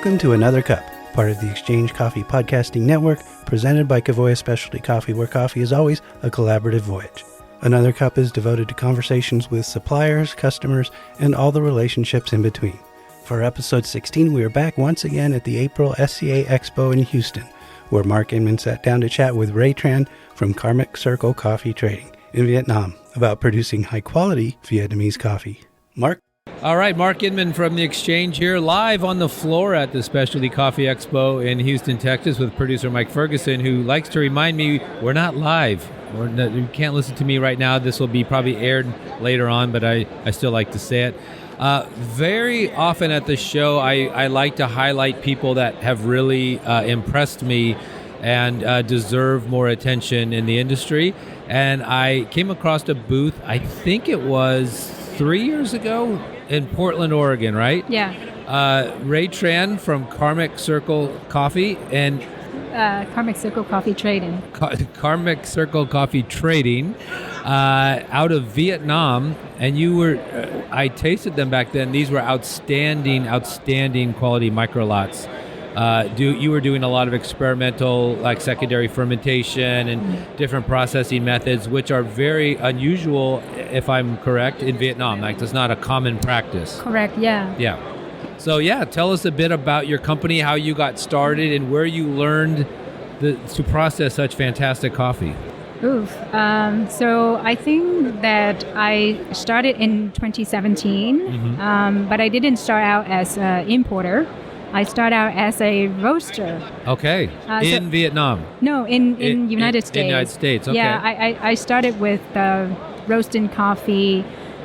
Welcome to Another Cup, part of the Exchange Coffee Podcasting Network, presented by Kavoya Specialty Coffee, where coffee is always a collaborative voyage. Another Cup is devoted to conversations with suppliers, customers, and all the relationships in between. For episode 16, we are back once again at the April SCA Expo in Houston, where Mark Inman sat down to chat with Rae Tran from Karmic Circle Coffee Trading in Vietnam about producing high-quality Vietnamese coffee. Mark? All right, Mark Inman from The Exchange here, live on the floor at the Specialty Coffee Expo in Houston, Texas, with producer Mike Ferguson, who likes to remind me we're not live. You can't listen to me right now. This will be probably aired later on, but I still like to say it. Very often at the show, I like to highlight people that have really impressed me and deserve more attention in the industry. And I came across a booth, I think it was 3 years ago, in Portland, Oregon, right? Yeah. Rae Tran from Karmic Circle Coffee and Karmic Circle Coffee Trading. Karmic Circle Coffee Trading out of Vietnam. And you were, I tasted them back then. These were outstanding quality micro lots. You were doing a lot of experimental, like secondary fermentation and different processing methods, which are very unusual, if I'm correct, in Vietnam. Like, that's not a common practice. Correct, yeah. Yeah. So, tell us a bit about your company, how you got started, and where you learned to process such fantastic coffee. So I think that I started in 2017, but I didn't start out as an importer. I started out as a roaster. Okay. In Vietnam? No, in United States. In United States, okay. Yeah, I started with roasting coffee.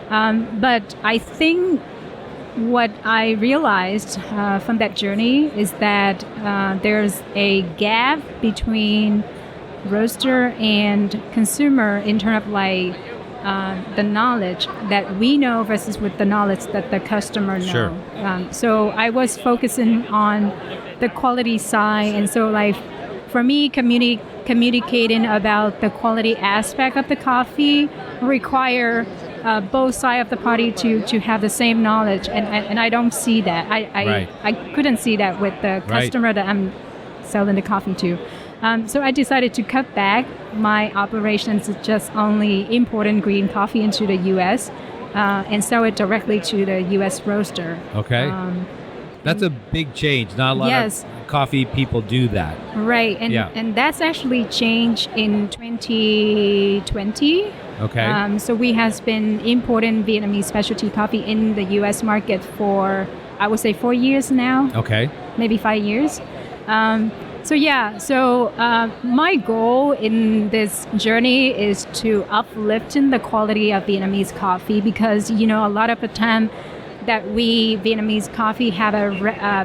But I think what I realized from that journey is that there's a gap between roaster and consumer in terms of like the knowledge that we know versus with the knowledge that the customer know. Sure. So I was focusing on the quality side, and so like for me, communicating about the quality aspect of the coffee require both sides of the party to have the same knowledge, and I don't see that. I couldn't see that with the customer that I'm selling the coffee to. So I decided to cut back my operations to just only importing green coffee into the U.S. And sell it directly to the U.S. roaster. Okay. That's a big change. Not a lot of coffee people do that. Right. And that's actually changed in 2020. Okay. So we has been importing Vietnamese specialty coffee in the U.S. market for, I would say, 4 years now. Okay. Maybe 5 years. So my goal in this journey is to uplift in the quality of Vietnamese coffee, because, a lot of the time that we Vietnamese coffee have a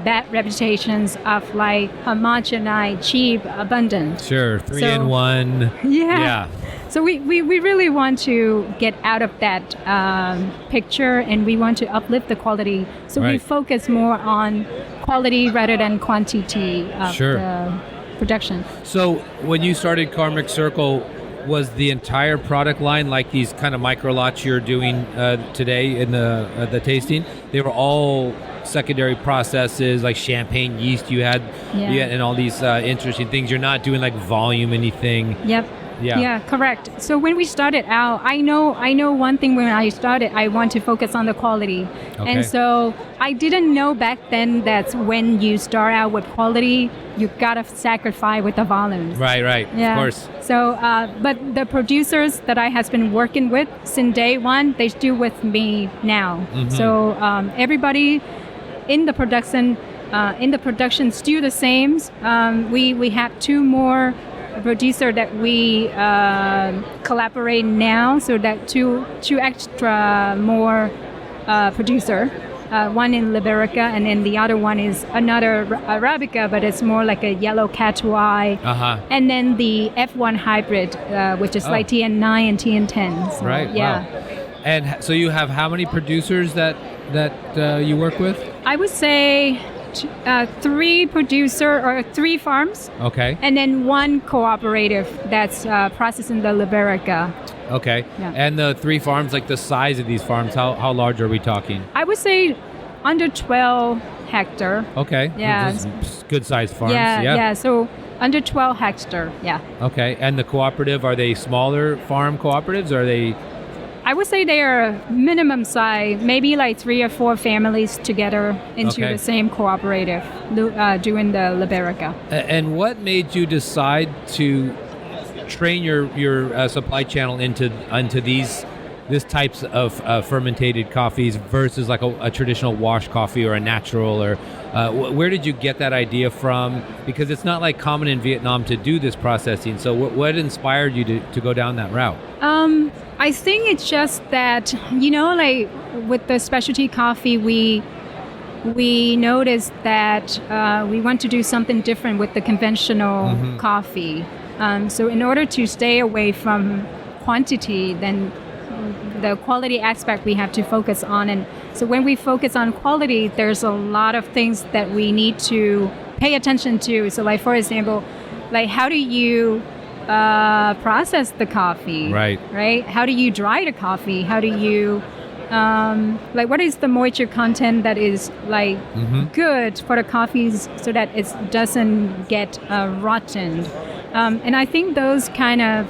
bad reputations of like homogenized, cheap, abundant. Sure, 3-in-1. Yeah. So we really want to get out of that picture, and we want to uplift the quality. So we focus more on quality rather than quantity of the production. So when you started Karmic Circle, was the entire product line like these kind of micro lots you're doing today in the tasting? They were all secondary processes, like champagne yeast you had and all these interesting things. You're not doing like volume anything. Yep. Yeah, correct. So when we started out, I know one thing. When I started, I want to focus on the quality. Okay. And so I didn't know back then that when you start out with quality, you gotta sacrifice with the volumes. Right. Yeah. Of course. So, but the producers that I has been working with since day one, they still with me now. Mm-hmm. So everybody in the production still the same. We have 2 more producer that we collaborate now, so that two extra more producer. One in Liberica, and then the other one is another Arabica, but it's more like a yellow Catuai. And then the F1 hybrid, which is like TN9 and TN10. So, right. Yeah. Wow. And so you have how many producers that you work with? I would say 3 producer or 3 farms. Okay. And then 1 cooperative that's processing the Liberica. Okay. Yeah. And the 3 farms, like the size of these farms, how large are we talking? I would say under 12 hectare. Okay. Yeah. Good sized farms. Yeah. So under 12 hectare. Yeah. Okay. And the cooperative, are they smaller farm cooperatives? Or are they? I would say they are minimum size, maybe like 3 or 4 families together into the same cooperative doing the Liberica. And what made you decide to train your supply channel into this types of fermented coffees versus like a traditional wash coffee or a natural, or where did you get that idea from? Because it's not like common in Vietnam to do this processing. So what inspired you to go down that route? I think it's just that, like with the specialty coffee, we noticed that we want to do something different with the conventional coffee. So in order to stay away from quantity, then the quality aspect we have to focus on. And so when we focus on quality, there's a lot of things that we need to pay attention to. So like, for example, like how do you process the coffee? Right? How do you dry the coffee? How do you like what is the moisture content that is like good for the coffees so that it doesn't get rotten? And I think those kind of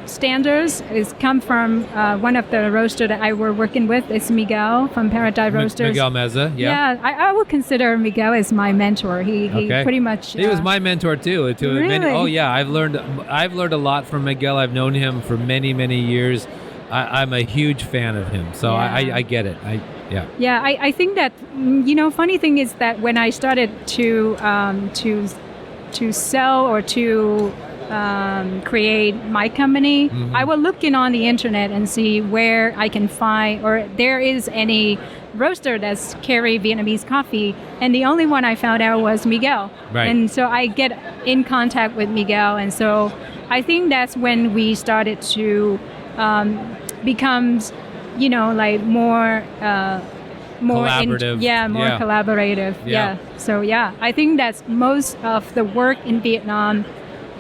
standards come from one of the roasters that I were working with. It's Miguel from Paradise Roasters. Miguel Meza, yeah. Yeah, I would consider Miguel as my mentor. He pretty much. He was my mentor too. Really? I've learned a lot from Miguel. I've known him for many years. I'm a huge fan of him, so I get it. I think that funny thing is that when I started to sell or to create my company, I will look in on the internet and see where I can find or there is any roaster that's carry Vietnamese coffee, and the only one I found out was Miguel. Right. And so I get in contact with Miguel, and so I think that's when we started to becomes like more collaborative. More collaborative. Yeah. So I think that's most of the work in Vietnam.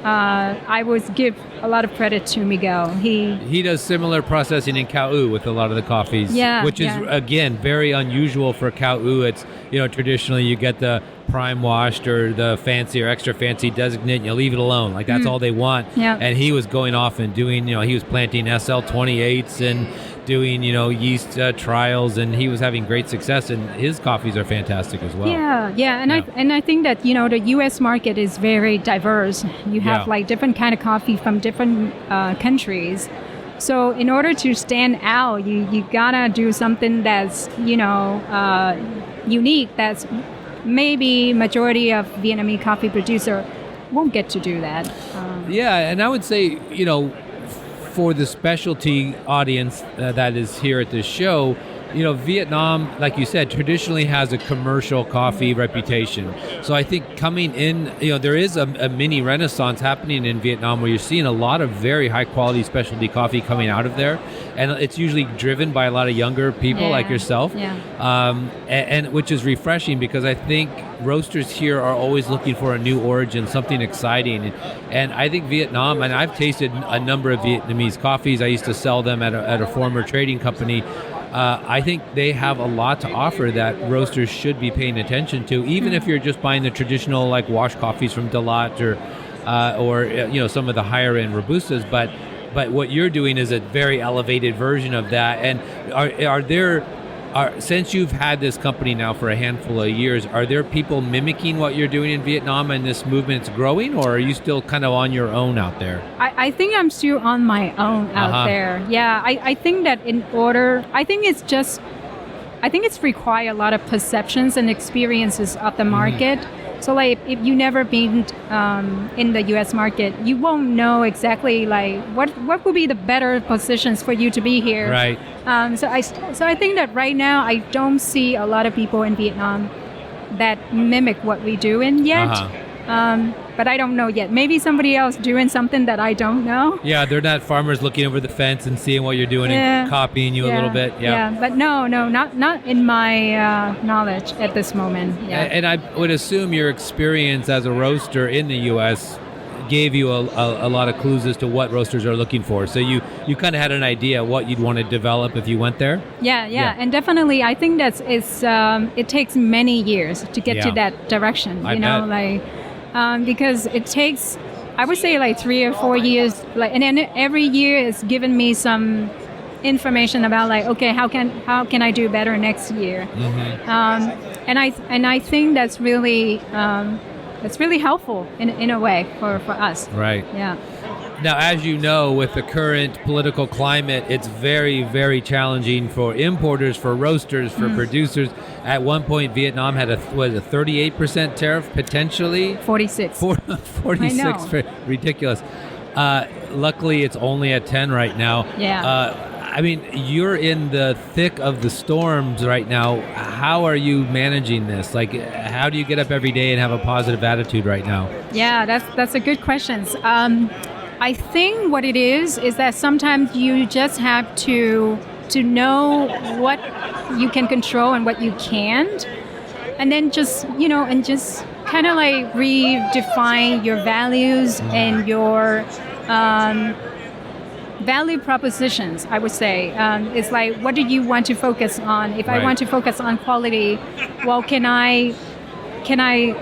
I would give a lot of credit to Miguel. He does similar processing in Cao U with a lot of the coffees, which is again very unusual for Cao U. It's traditionally you get the prime washed or the fancy or extra fancy designate, and you leave it alone. Like that's all they want. Yeah. And he was going off and doing, he was planting SL28s and doing, yeast trials, and he was having great success, and his coffees are fantastic as well. I think that the U.S. market is very diverse. You have like different kind of coffee from different countries. So in order to stand out, you gotta do something that's unique. That's maybe majority of Vietnamese coffee producer won't get to do that. And I would say for the specialty audience that is here at this show, Vietnam, like you said, traditionally has a commercial coffee reputation. So I think coming in, there is a mini renaissance happening in Vietnam where you're seeing a lot of very high quality specialty coffee coming out of there. And it's usually driven by a lot of younger people like yourself. And which is refreshing because I think roasters here are always looking for a new origin, something exciting. And I think Vietnam, and I've tasted a number of Vietnamese coffees. I used to sell them at a former trading company. I think they have a lot to offer that roasters should be paying attention to, even if you're just buying the traditional like wash coffees from Delat or some of the higher end Robustas. But what you're doing is a very elevated version of that. And are there since you've had this company now for a handful of years, are there people mimicking what you're doing in Vietnam and this movement's growing, or are you still kind of on your own out there? I think I'm still on my own out there. Yeah, I think that I think it's require a lot of perceptions and experiences of the market. So like if you never been in the U.S. market, you won't know exactly like what would be the better positions for you to be here. Right. So I think that right now I don't see a lot of people in Vietnam that mimic what we do in yet. But I don't know yet. Maybe somebody else doing something that I don't know. Yeah, they're not farmers looking over the fence and seeing what you're doing and copying you a little bit. Yeah, but no, not in my knowledge at this moment. Yeah. And I would assume your experience as a roaster in the U.S. gave you a lot of clues as to what roasters are looking for. So you kind of had an idea what you'd want to develop if you went there? Yeah. And definitely, I think it takes many years to get to that direction, I bet. like, because it takes, I would say like 3 or 4 years, like, and then every year is giving me some information about like, okay, how can I do better next year? And I think that's really helpful in a way for us. Right. Yeah. Now, as you know, with the current political climate, it's very, very challenging for importers, for roasters, for producers. At one point, Vietnam had a 38% tariff, potentially? 46. 46, I know. Ridiculous. Luckily, it's only at 10 right now. Yeah. I mean, you're in the thick of the storms right now. How are you managing this? Like, how do you get up every day and have a positive attitude right now? Yeah, that's a good question. I think what it is that sometimes you just have to know what you can control and what you can't, and then just kind of like redefine your values and your value propositions, I would say. It's like, what do you want to focus on? If I want to focus on quality, well, can I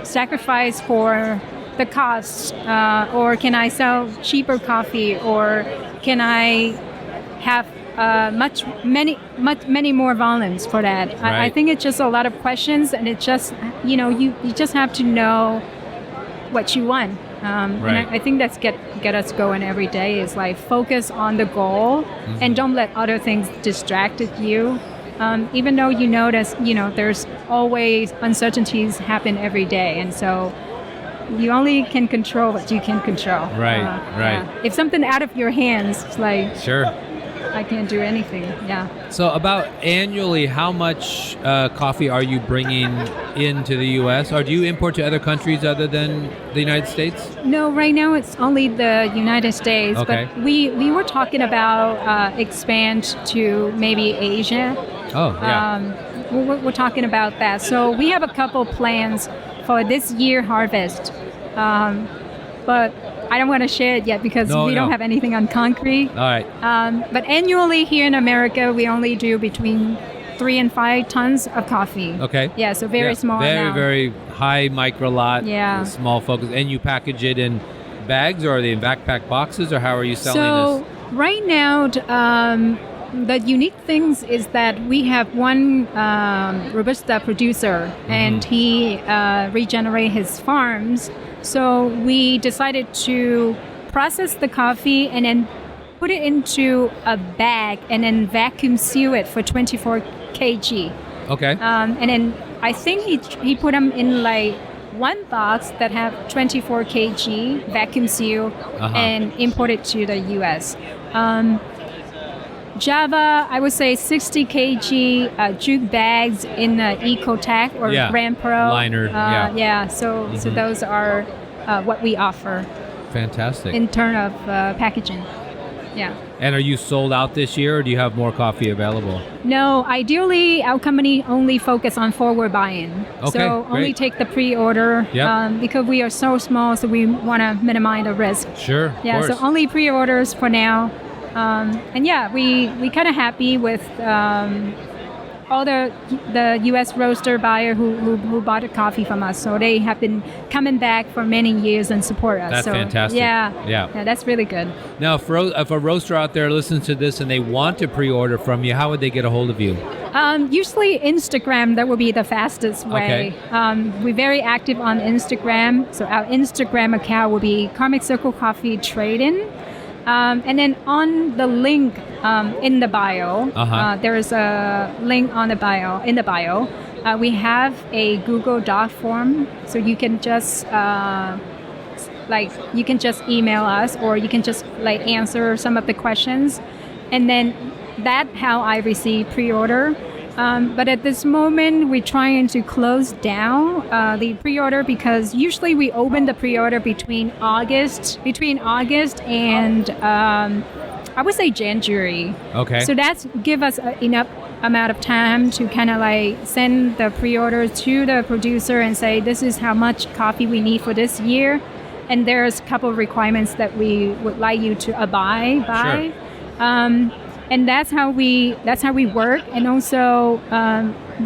sacrifice for the cost, or can I sell cheaper coffee, or can I have many more volumes for that? Right. I think it's just a lot of questions, and it just you just have to know what you want. And I think that's get us going every day, is like focus on the goal and don't let other things distract you. Even though there's always uncertainties happen every day, and so you only can control what you can control. Right. Yeah. If something out of your hands, it's like, sure, I can't do anything. Yeah. So about annually, how much coffee are you bringing into the U.S.? Or do you import to other countries other than the United States? No, right now it's only the United States. Okay. But we were talking about expand to maybe Asia. Oh, yeah. We're talking about that. So we have a couple plans for this year harvest. But I don't want to share it yet because we don't have anything on concrete. All right. But annually here in America, we only do between 3 and 5 tons of coffee. Okay. Yeah, so very small amount. Very high micro lot. Yeah. Small focus. And you package it in bags, or are they in backpack boxes, or how are you selling this? So right now, the unique things is that we have one Robusta producer, and he regenerates his farms. So we decided to process the coffee and then put it into a bag and then vacuum seal it for 24 kg. Okay. And then I think he put them in like one box that have 24 kg vacuum seal and import it to the US. Java, I would say 60 kg jute bags in the EcoTac or Grand Pro. Liner, So those are what we offer. Fantastic. In terms of packaging. Yeah. And are you sold out this year, or do you have more coffee available? No, ideally our company only focus on forward buying. Okay, so only take the pre-order because we are so small, so we want to minimize the risk. Sure. Yeah, so only pre-orders for now. And yeah, we kind of happy with all the U.S. roaster buyer who bought the coffee from us. So they have been coming back for many years and support us. That's fantastic. Yeah, that's really good. Now, if a roaster out there listens to this and they want to pre-order from you, how would they get a hold of you? Usually Instagram, that would be the fastest way. Okay. We're very active on Instagram. So our Instagram account will be Karmic Circle Coffee Trading. And then on the link in the bio, there is a link on the bio. In the bio, we have a Google Doc form, so you can just email us, or you can just answer some of the questions, and then that's how I receive pre-order. But at this moment, we're trying to close down the pre-order because usually we open the pre-order between August and I would say January. Okay. So that's give us enough amount of time to kind of send the pre-order to the producer and say, this is how much coffee we need for this year. and there's a couple of requirements that we would like you to abide by. Sure. And that's how we work. And also,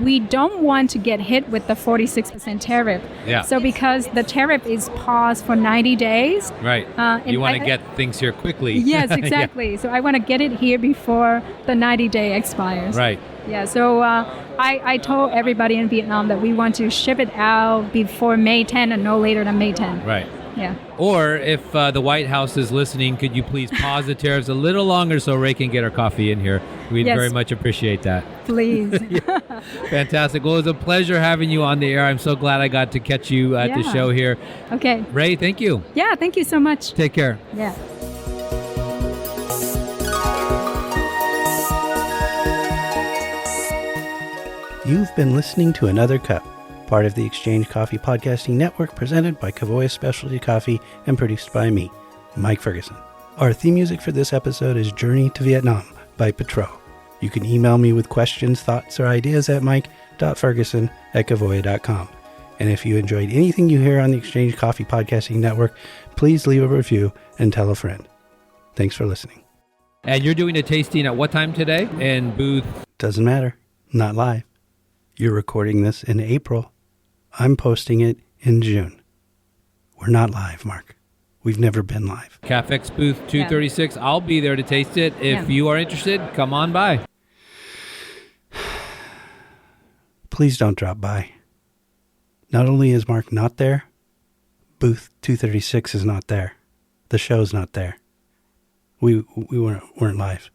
we don't want to get hit with the 46% tariff. Yeah. So because the tariff is paused for 90 days. Right. You want to get things here quickly. Yes, exactly. Yeah. So I want to get it here before the 90-day expires. Right. Yeah. So I told everybody in Vietnam that we want to ship it out before May 10 and no later than May 10. Right. Yeah. Or if the White House is listening, could you please pause the tariffs a little longer so Rae can get her coffee in here? We'd Yes. very much appreciate that. Please. Fantastic. Well, it was a pleasure having you on the air. I'm so glad I got to catch you at the Yeah. show here. Okay. Rae, thank you. Yeah. Thank you so much. Take care. Yeah. You've been listening to Another Cup, part of the Exchange Coffee Podcasting Network, presented by Kavoya Specialty Coffee and produced by me, Mike Ferguson. Our theme music for this episode is Journey to Vietnam by Petro. You can email me with questions, thoughts, or ideas at mike.ferguson@kavoya.com. And if you enjoyed anything you hear on the Exchange Coffee Podcasting Network, please leave a review and tell a friend. Thanks for listening. And you're doing a tasting at what time today? In booth? Doesn't matter. Not live. You're recording this in April. I'm posting it in June. We're not live, Mark. We've never been live. CAFEX booth 236. Yeah. I'll be there to taste it. If you are interested, come on by. Please don't drop by. Not only is Mark not there, booth 236 is not there. The show's not there. We weren't live.